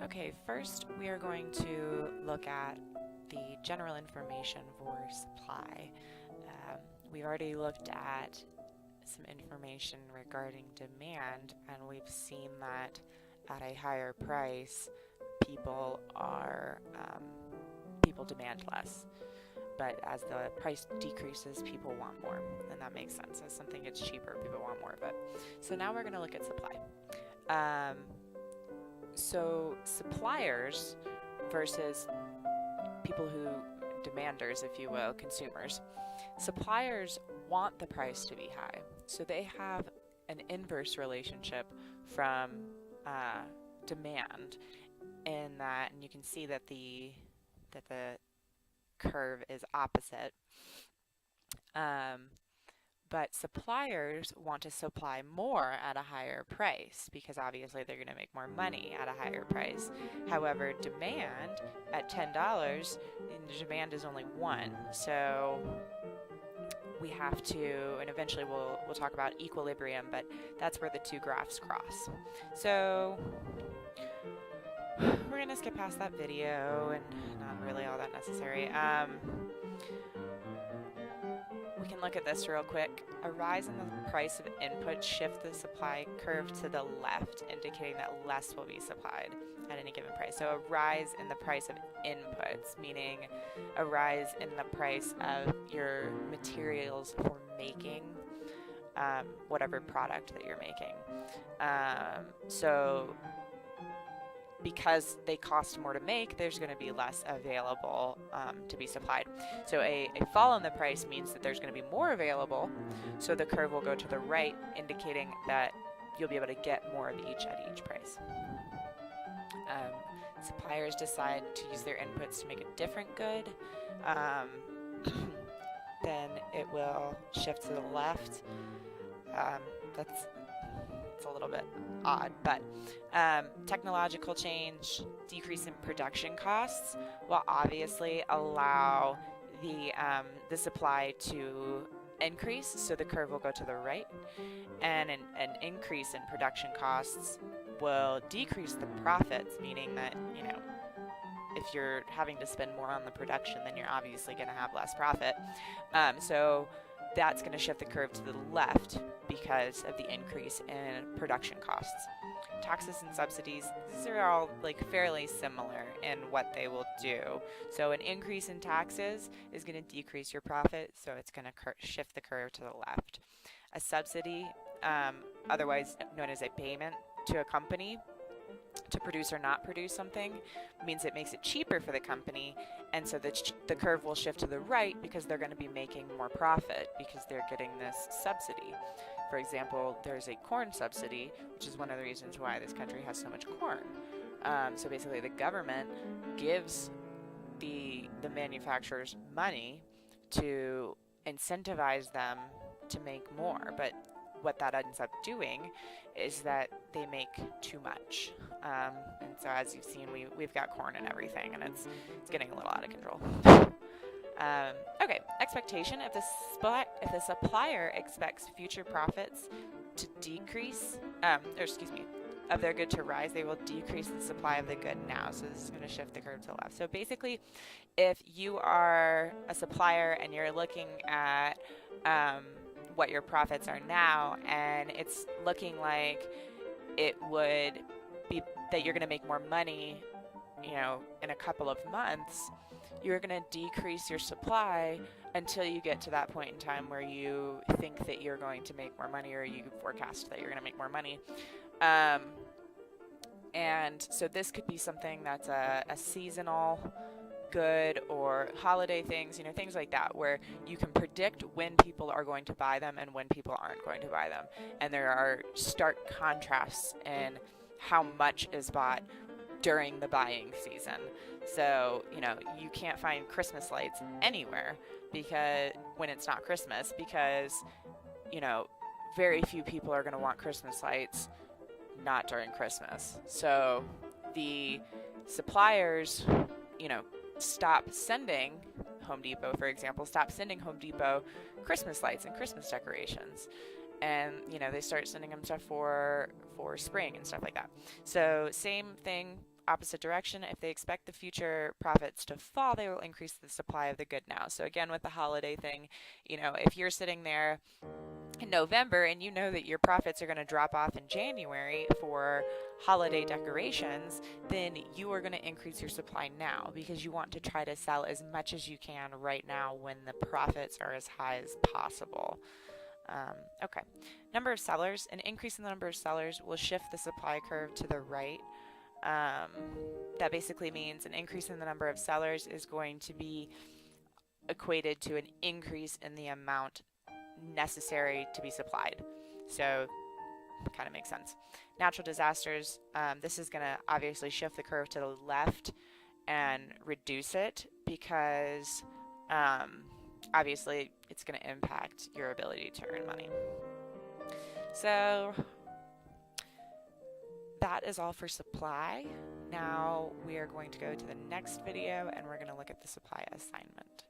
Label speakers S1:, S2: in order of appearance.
S1: Okay, first we are going to look at the general information for supply. We've already looked at some information regarding demand, and we've seen that at a higher price, people demand less. But as the price decreases, people want more, and that makes sense. As something gets cheaper, people want more of it. So now we're going to look at supply. So suppliers versus people who, demanders, if you will, consumers. Suppliers want the price to be high, so they have an inverse relationship from demand in that, and you can see that the curve is opposite. But suppliers want to supply more at a higher price because obviously they're going to make more money at a higher price. However, demand at $10, the demand is only 1. So we have to, and eventually we'll talk about equilibrium, but that's where the two graphs cross. So we're going to skip past that video, and not really all that necessary. We can look at this real quick. A rise in the price of inputs shift the supply curve to the left, indicating that less will be supplied at any given price. So a rise in the price of inputs, meaning a rise in the price of your materials for making whatever product that you're making. So because they cost more to make, there's going to be less available to be supplied. So a fall in the price means that there's going to be more available, so the curve will go to the right, indicating that you'll be able to get more of each at each price. Suppliers decide to use their inputs to make a different good, then it will shift to the left. It's a little bit odd, but technological change, decrease in production costs will obviously allow the supply to increase, so the curve will go to the right, and an increase in production costs will decrease the profits, meaning that, if you're having to spend more on the production, then you're obviously going to have less profit. So that's going to shift the curve to the left because of the increase in production costs. Taxes and subsidies, these are all fairly similar in what they will do. So an increase in taxes is going to decrease your profit, so it's going to shift the curve to the left. A subsidy, otherwise known as a payment to a company to produce or not produce something, means it makes it cheaper for the company, and so the curve will shift to the right because they're going to be making more profit because they're getting this subsidy. For example, there's a corn subsidy, which is one of the reasons why this country has so much corn. So basically the government gives the manufacturers money to incentivize them to make more, but what that ends up doing is that they make too much. And so as you've seen, we've got corn and everything, and it's getting a little out of control. Okay, expectation. If the supplier expects future profits to decrease, of their good to rise, they will decrease the supply of the good now. So this is going to shift the curve to the left. So basically, if you are a supplier and you're looking at what your profits are now, and it's looking like it would be that you're going to make more money, in a couple of months, you're going to decrease your supply until you get to that point in time where you think that you're going to make more money, or you forecast that you're going to make more money. And so this could be something that's a seasonal good, or holiday things, things like that, where you can predict when people are going to buy them and when people aren't going to buy them. And there are stark contrasts in how much is bought during the buying season. So, you can't find Christmas lights anywhere because when it's not Christmas, because, very few people are going to want Christmas lights not during Christmas. So the suppliers, stop sending Home Depot, for example, stop sending Home Depot Christmas lights and Christmas decorations. And, they start sending them stuff for spring and stuff like that. So same thing opposite direction. If they expect the future profits to fall, they will increase the supply of the good now. So again, with the holiday thing, you know, if you're sitting there in November and you know that your profits are going to drop off in January for holiday decorations, then you are going to increase your supply now because you want to try to sell as much as you can right now when the profits are as high as possible. Okay, number of sellers. An increase in the number of sellers will shift the supply curve to the right. That basically means an increase in the number of sellers is going to be equated to an increase in the amount necessary to be supplied. So kind of makes sense. Natural disasters, this is going to obviously shift the curve to the left and reduce it because obviously it's going to impact your ability to earn money. So that is all for supply. Now we are going to go to the next video and we're going to look at the supply assignment.